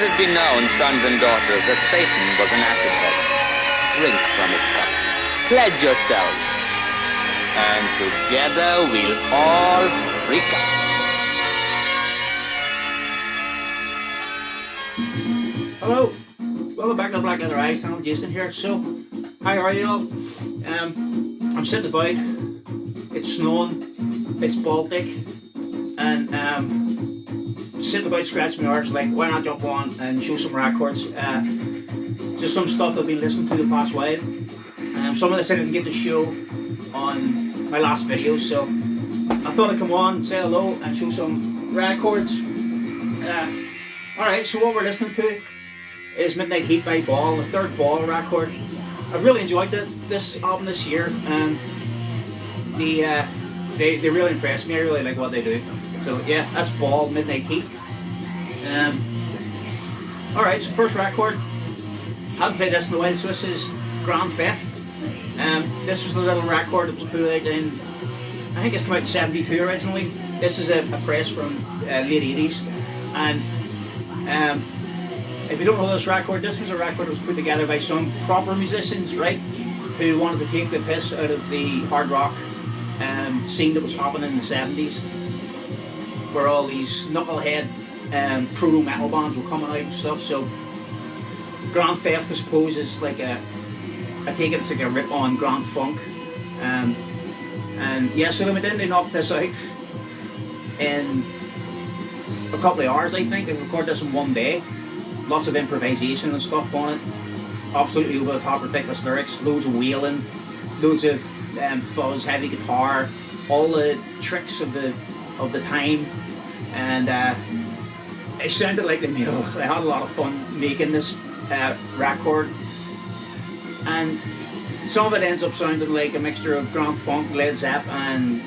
Let it be known, sons and daughters, that Satan was an acid head. Drink from his cup. Pledge yourselves. And together we'll all freak out. Hello, welcome back to the Black Leather Eyes channel. Jason here. So, how are you all? I'm sitting about. It's snowing. It's Baltic, and sitting about scratching my arse. Like, why not jump on and show some records? Just some stuff I've been listening to the past while. Some of this I didn't get to show on my last video, so I thought I'd come on, say hello, and show some records. Alright, so what we're listening to is Midnight Heat by Ball, the third Ball record. I've really enjoyed this album this year. They really impressed me. I really like what they do. So yeah, that's Ball, Midnight Heat. Alright, so first record. I haven't played this in a while, so this is Grand Theft. This was the little record that was put out in, I think it's come out in '72 originally. This is a press from late '80s. And if you don't know this record, this was a record that was put together by some proper musicians, right? Who wanted to take the piss out of the hard rock scene that was happening in the '70s, where all these knucklehead proto metal bands were coming out and stuff. So Grand Theft, I suppose, is like I take it it's like a rip on Grand Funk. And yeah, so they went in, they knocked this out in a couple of hours, I think. They recorded this in one day. Lots of improvisation and stuff on it. Absolutely over the top, ridiculous lyrics, loads of wailing, loads of fuzz, heavy guitar, all the tricks of the time, and it sounded like they had a lot of fun making this record. And some of it ends up sounding like a mixture of Grand Funk, Led Zepp, and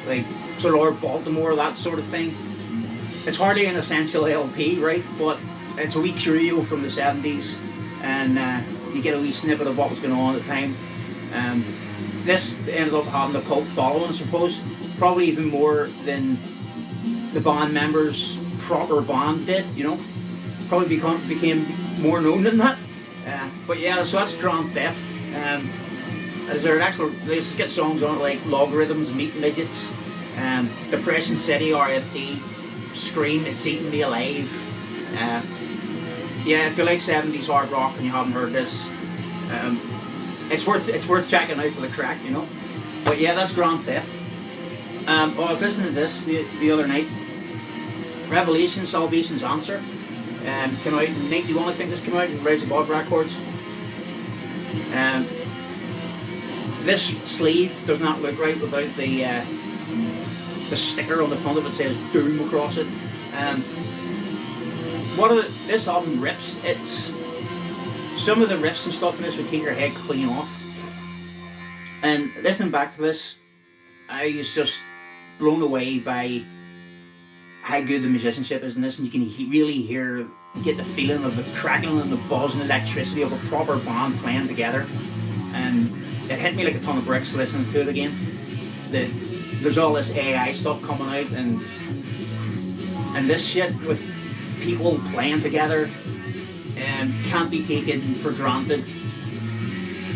like Sir Lord Baltimore, that sort of thing. It's hardly an essential LP, right? But it's a wee curio from the '70s, and you get a wee snippet of what was going on at the time. This ended up having a cult following, I suppose, probably even more than the band members' proper band did, you know. Probably became more known than that. But yeah, so that's Grand Theft. Is there an actual? Let's get songs on it like Logarithms, Meat Midgets, Depression City, RFD, Scream, It's Eating Me Alive. Yeah, if you like '70s hard rock and you haven't heard this, it's worth checking out for the crack, you know. But yeah, that's Grand Theft. Well, I was listening to this the other night. Revelation, Salvation's Answer. Came out in '91, I think this came out in Rise Above Records. This sleeve does not look right without the sticker on the front of it says Doom across it. This album rips. It's some of the riffs and stuff in this would take your head clean off. And listening back to this, I was just blown away by how good the musicianship is in this, and you can really get the feeling of the crackling and the buzz and electricity of a proper band playing together. And it hit me like a ton of bricks listening to it again. That there's all this AI stuff coming out, and this shit with people playing together can't be taken for granted.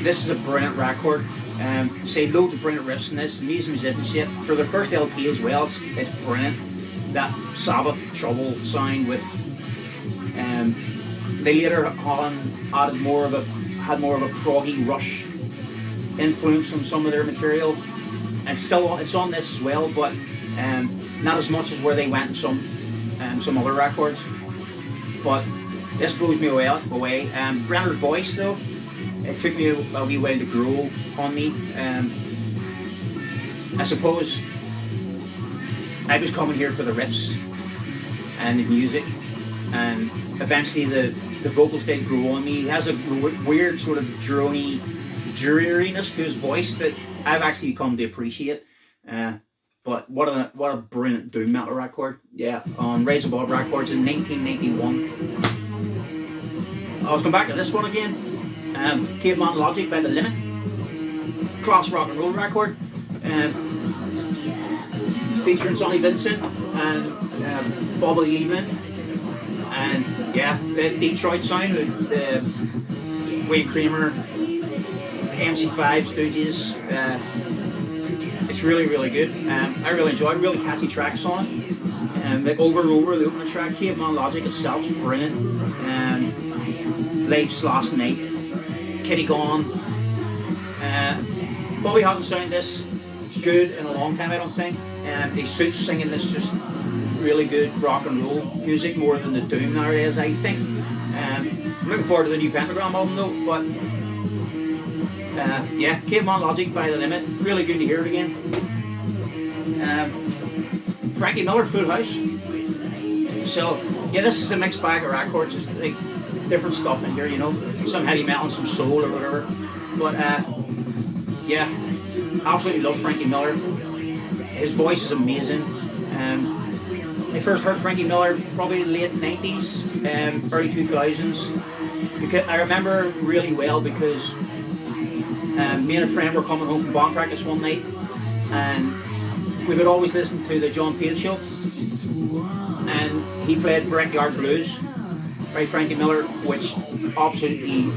This is a brilliant record. Say loads of brilliant riffs in this, amazing musicianship. For their first LP as well, it's brilliant. That Sabbath Trouble sound with they later on had more of a proggy Rush influence on some of their material, and still it's on this as well, but not as much as where they went in some other records. But this blows me away. Brenner's voice though, it took me a wee while to grow on me. I suppose I was coming here for the riffs and the music, and eventually the vocals did grow on me. He has a weird sort of drony dreariness to his voice that I've actually come to appreciate. But what a brilliant doom metal record. Yeah, on Rise Above Records in 1991. I was going back to this one again. Caveman Logic by The Limit. Class rock and roll record. Featuring Sonny Vincent and Bobby Evening. And yeah, the Detroit sound with Wade Kramer, MC5, Stooges. It's really, really good. I really enjoy it. Really catchy tracks on it. Like Over and Over, the opening track, Caveman Logic itself is brilliant. Life's Last Night, Kitty Gone. Bobby hasn't sounded this good in a long time, I don't think. He suits singing this just really good rock and roll music more than the doom nowadays, I think. I'm looking forward to the new Pentagram album though, but yeah, Caveman Logic by The Limit, really good to hear it again. Frankie Miller, Full House. So yeah, this is a mixed bag of records, just like different stuff in here, you know, some heavy metal and some soul or whatever. But yeah, absolutely love Frankie Miller. His voice is amazing. I first heard Frankie Miller probably late 90s, early 2000s. Because I remember really well because me and a friend were coming home from band practice one night, and we would always listen to the John Peel show, and he played Brickyard Blues by Frankie Miller, which absolutely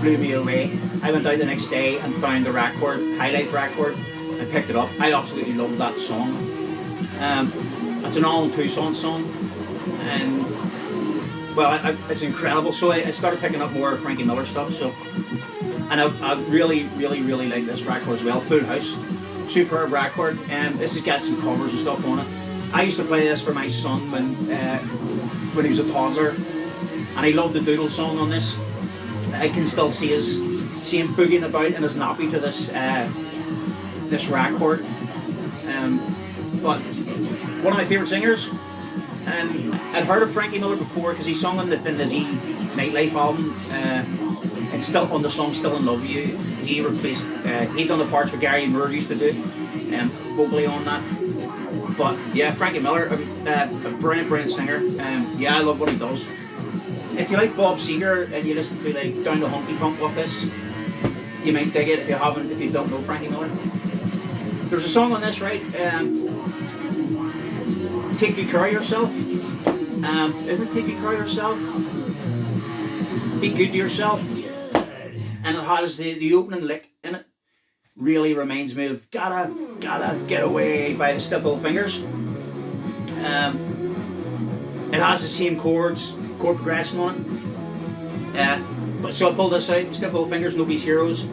blew me away. I went out the next day and found the record, High Life record, and picked it up. I absolutely loved that song. It's an All in Tucson song, and well, it's incredible. So I started picking up more Frankie Miller stuff. So, and I really like this record as well. Full House, superb record, and this has got some covers and stuff on it. I used to play this for my son when he was a toddler, and he loved the Doodle song on this. I can still see him boogieing about in his nappy to this record. But one of my favourite singers, and I'd heard of Frankie Miller before because he sung on the Thin Lizzy Nightlife album, and still on the song Still in Love With You. He replaced, he'd done the parts where Gary Moore used to do, vocally on that. But yeah, Frankie Miller, a brilliant singer. Yeah, I love what he does. If you like Bob Seger and you listen to like Down the Honky Tonk with this, you might dig it if you don't know Frankie Miller. There's a song on this, right? Take Good Care of Yourself. Isn't it Take Good Care of Yourself? Be Good to Yourself. And it has the opening lick in it. Really reminds me of Gotta Get Away by the Stiff Little Fingers. It has the same chord progression on it. But so I pulled this out, Stiff Little Fingers, Nobody's Heroes.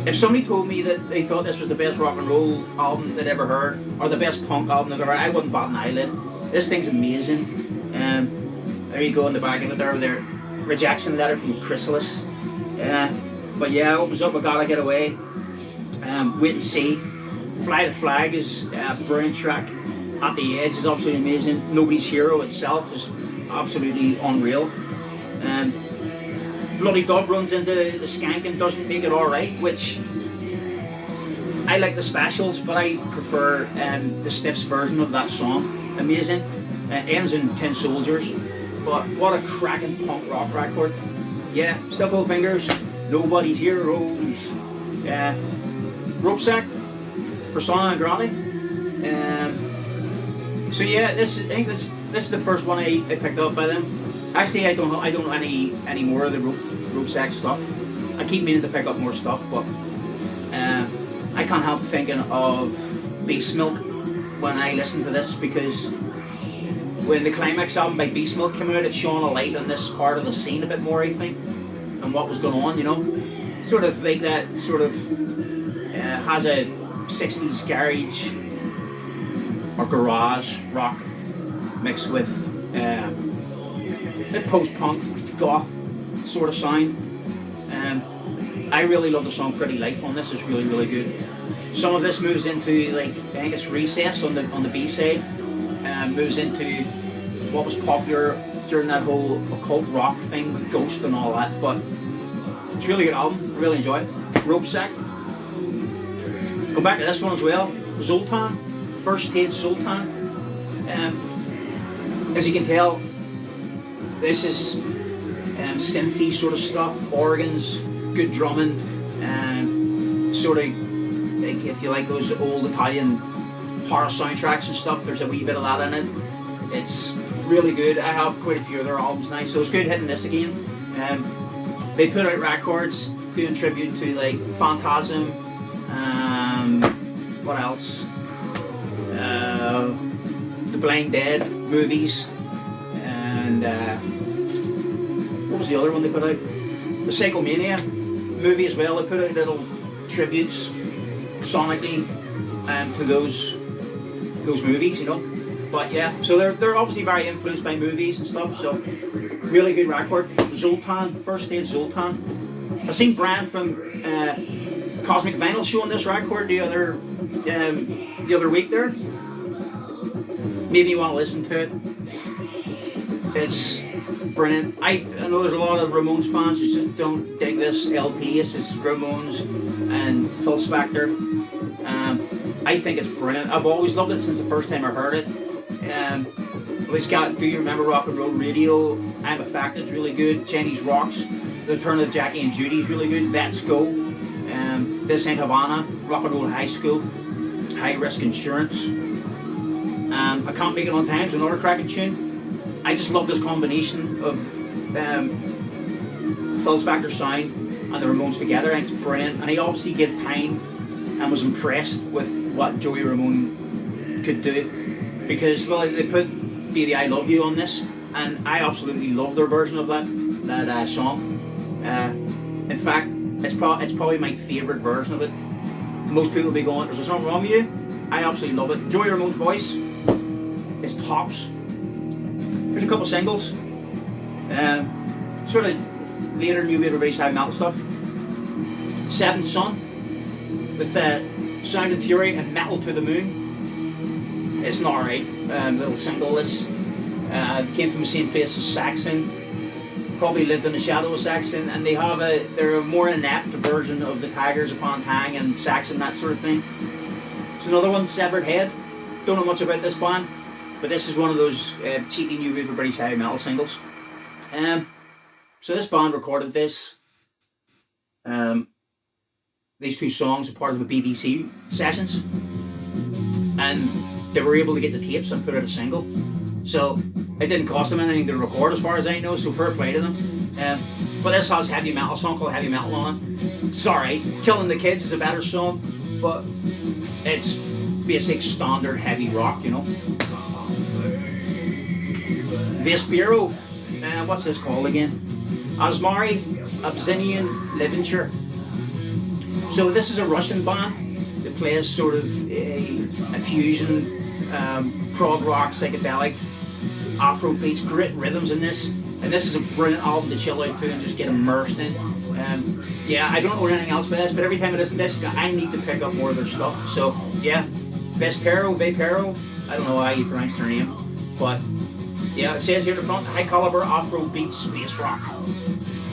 If somebody told me that they thought this was the best rock and roll album they'd ever heard, or the best punk album they've ever heard, I wouldn't bat an eyelid. This thing's amazing. There you go in the back of it there, their rejection letter from Chrysalis. But yeah, it opens up with Gotta Get Away. Wait and See. Fly the Flag is a brilliant track. At the Edge is absolutely amazing. Nobody's Hero itself is absolutely unreal. Bloody Dub runs into the skank and doesn't make it alright, which I like the specials, but I prefer the Stiffs version of that song. Amazing. Ends in Tin Soldiers, but what a cracking punk rock record. Yeah, Stiff Little Fingers, Nobody's Heroes. Rope Sack, Persona Grande. So yeah, I think this is the first one I picked up by them. Actually, I don't know any more of the rope sack stuff. I keep meaning to pick up more stuff, but I can't help thinking of Beast Milk when I listen to this, because when the Climax album by Beast Milk came out, it shone a light on this part of the scene a bit more, I think, and what was going on, you know. Sort of like that, has a 60s garage or garage rock mixed with a post-punk goth sort of sound. I really love the song Pretty Life on this. It's really good. Some of this moves into, like, I think it's Recess on the B-side, moves into what was popular during that whole occult rock thing with Ghost and all that, but it's a really good album. I really enjoy it. Rope Sack. Go back to this one as well. Zoltan, First Stage Zoltan. As you can tell, this is synthy sort of stuff, organs, good drumming, sort of like, if you like those old Italian horror soundtracks and stuff, there's a wee bit of that in it. It's really good. I have quite a few of their albums now, so it's good hitting this again. They put out records doing tribute to like Phantasm, what else? The Blind Dead movies, and what was the other one they put out? The Psychomania movie as well. They put out little tributes sonically to those movies, you know. But yeah, so they're obviously very influenced by movies and stuff. So really good record. Zoltan, first stage Zoltan. I seen Brian from Cosmic Vinyl showing this record the other week there. Maybe you want to listen to it. It's brilliant. I know there's a lot of Ramones fans who just don't dig this LP. It's just Ramones and Phil Spector. I think it's brilliant. I've always loved it since the first time I heard it. It's got Do You Remember Rock and Roll Radio? I'm Affected's really good. Chinese Rocks. The Return of Jackie and Judy's really good. Let's Go. This Ain't Havana. Rock and Roll High School. High Risk Insurance. I Can't Make It on Time is another cracking tune. I just love this combination of Phil Spector's sound and the Ramones together. I think it's brilliant. And he obviously gave time and was impressed with what Joey Ramone could do. Because, well, they put Baby I Love You on this, and I absolutely love their version of that song. In fact, it's probably my favourite version of it. Most people will be going, there's something wrong with you? I absolutely love it. Joey Ramone's voice is tops. Here's a couple singles. Sort of later New Wave British Heavy Metal stuff. Seventh Son with Sound and Fury and Metal to the Moon. It's an alright little single. This came from the same place as Saxon. Probably lived in the shadow of Saxon, and they're a more inept version of the Tigers Upon Tang and Saxon, that sort of thing. There's another one, Severed Head. Don't know much about this band, but this is one of those cheeky New Wave British Heavy Metal singles. So this band recorded these two songs as part of the BBC sessions, and they were able to get the tapes and put out a single. So it didn't cost them anything to record, as far as I know, so fair play to them. But this has heavy metal, a song called Heavy Metal on it. It's alright. Killing the Kids is a better song, but it's basic standard heavy rock, you know. Vespero, what's this called again? Asmari Abzinian Leventure. So this is a Russian band that plays sort of a fusion, prog rock, psychedelic, Afro beats, great rhythms in this. And this is a brilliant album to chill out to and just get immersed in. Yeah, I don't know anything else about this, but every time I listen to this, I need to pick up more of their stuff. So yeah, Vespero, I don't know how you pronounce their name, but yeah, it says here at the front, high caliber Afro beat space rock.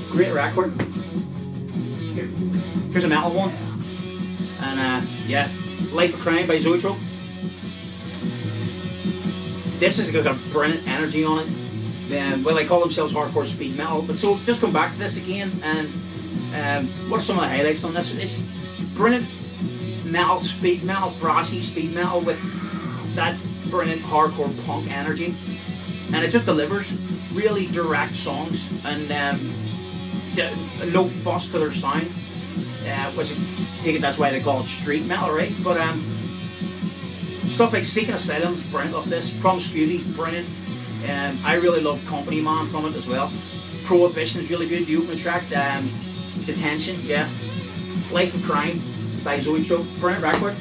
Great record. Here's a metal one, and yeah, Life of Crime by Zoetrope. This has got a brilliant energy on it. Well, they call themselves hardcore speed metal, but so just come back to this again, and what are some of the highlights on this? It's brilliant metal, speed metal, thrashy speed metal with that brilliant hardcore punk energy, and it just delivers really direct songs and no fuss to their sound, which I take it that's why they call it street metal, right? But stuff like Seeking Asylum is brilliant off this. Promiscuity is brilliant. I really love Company Man from it as well. Prohibition is really good. The opening track, Detention, yeah. Life of Crime by Zoetrope, brilliant record.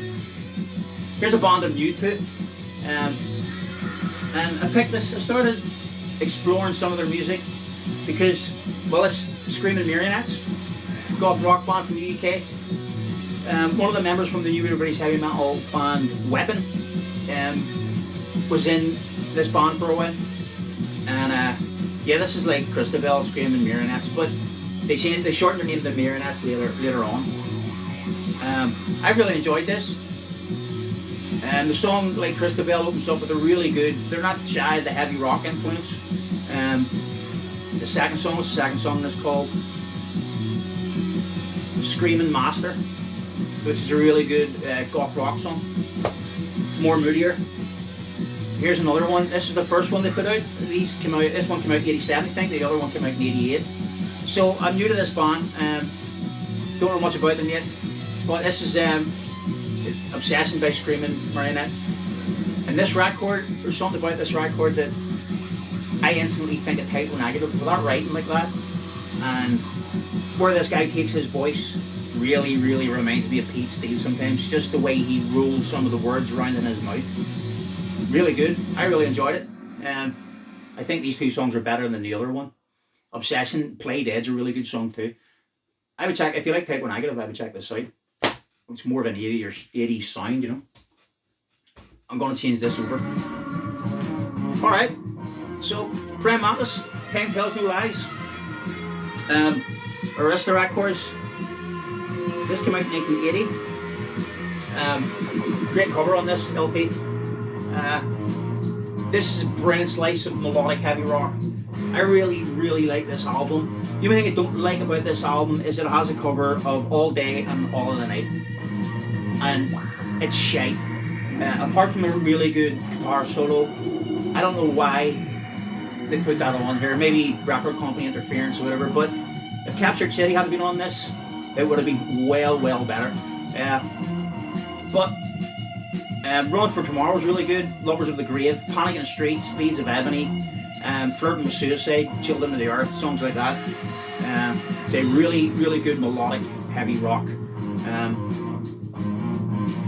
Here's a band I'm new to, and I picked this. I started exploring some of their music because, well, it's Screaming Marionettes, goth rock band from the UK. One of the members from the New British Heavy Metal band Weapon was in this band for a while, and yeah, this is like Christabel, Screaming Marionettes, but they shortened their name to Marionettes later on. I really enjoyed this. The song, like Christabel, opens up with a really good, they're not shy of the heavy rock influence. The second song is called Screaming Master, which is a really good goth rock song, more moodier. Here's another one. This is the first one they put out. These came out. This one came out in '87, I think. The other one came out in '88. So I'm new to this band. Don't know much about them yet. But this is Obsession by Screaming Marionette. And this record, there's something about this record that I instantly think of Type O Negative without writing like that. And where this guy takes his voice really, really reminds me of Pete Steele sometimes. Just the way he rolls some of the words around in his mouth. Really good. I really enjoyed it. I think these two songs are better than the other one. Obsession, Play Dead's a really good song too. I would check, if you like Type O Negative, I would check this out. It's more of an 80s sound, you know. I'm going to change this over. Alright, so Praying Mantis, Time Tells No Lies. Arista Records. This came out in 1980. Great cover on this LP. This is a brilliant slice of melodic heavy rock. I really, really like this album. The only thing I don't like about this album is it has a cover of All Day and All of the Night. And it's shite. Apart from a really good guitar solo, I don't know why they put that on here. Maybe record company interference or whatever, but if Captured City had been on this, it would have been well better. But Run for Tomorrow is really good. Lovers of the Grave, Panic in the Streets, Beads of Ebony, Flirting with Suicide, Children of the Earth, songs like that. It's a really, really good melodic heavy rock.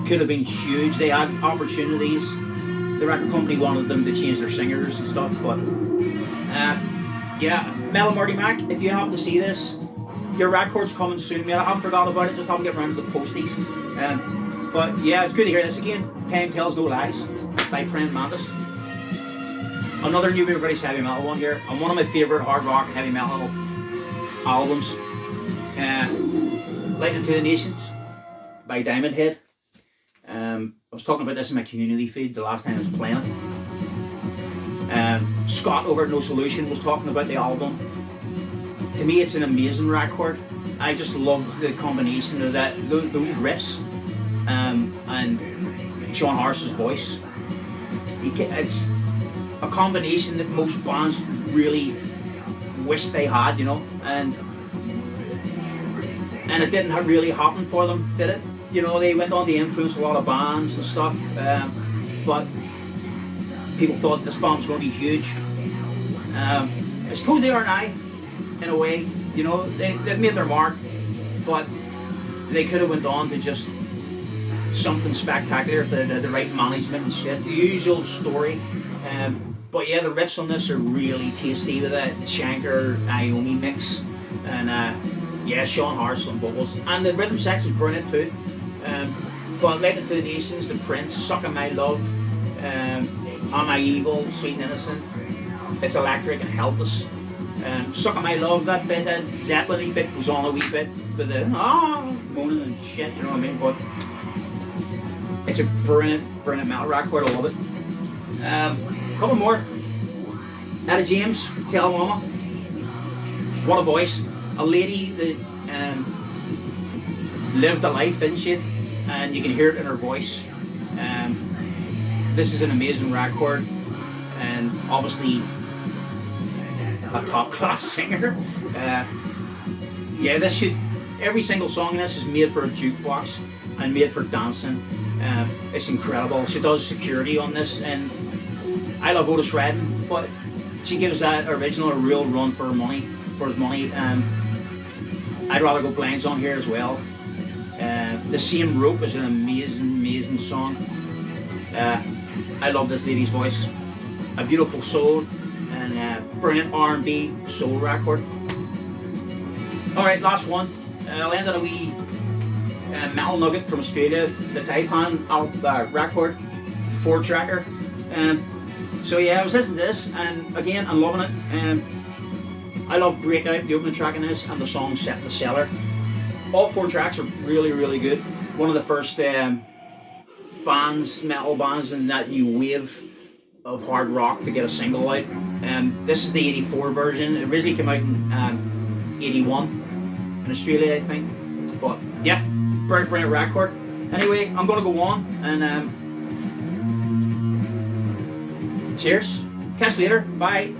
Could have been huge. They had opportunities. The record company wanted them to change their singers and stuff, but yeah, Mel Marty Mac, if you happen to see this, your record's coming soon, mate. I haven't forgotten about it, just haven't get around to the posties. But yeah, it's good to hear this again. Time Tells No Lies by Praying Mantis. Another new British heavy metal one here, and one of my favourite hard rock and heavy metal albums. Lightning to the Nations by Diamond Head. I was talking about this in my community feed the last time I was playing it. Scott over at No Solution was talking about the album. To me, it's an amazing record. I just love the combination of those riffs and Sean Harris's voice. It's a combination that most bands really wish they had, you know, and it didn't really happen for them, did it? You know, they went on to influence a lot of bands and stuff, but people thought this band was going to be huge. I suppose they are now, in a way. You know, they've made their mark, but they could have went on to just something spectacular if they had the right management and shit. The usual story. But yeah, the riffs on this are really tasty with that Shankar Iommi mix, and yeah, Sean Harris on vocals, and the rhythm section's brilliant too. But Lightning to the Nations, The Prince, Suckin' My Love, Am I Evil, Sweet and Innocent, It's Electric and Helpless. Suckin' My Love, that bit, that Zeppelin bit goes on a wee bit with the moaning and shit, you know what I mean? But it's a brilliant metal record, I love it. Couple more. Etta James, Tell Mama. What a voice. A lady that lived a life, didn't she? And you can hear it in her voice. This is an amazing record, and obviously a top class singer. Yeah, every single song in this is made for a jukebox and made for dancing. It's incredible. She does security on this, and I love Otis Redding, but she gives that original a real run for his money. I'd rather go Blinds on here as well. The Same Rope is an amazing song. I love this lady's voice. A beautiful soul, and brilliant R&B soul record. Alright, last one. I'll end on a wee metal nugget from Australia, the Taipan record, 4-tracker. So yeah, I was listening to this, and again, I'm loving it. I love Breakout, the opening track in this, and the song Set in the Cellar. All 4 tracks are really, really good. One of the first metal bands in that new wave of hard rock to get a single out. This is the 84 version. It originally came out in 81 in Australia, I think. But yeah, brilliant record. Anyway, I'm going to go on and Cheers. Catch you later. Bye.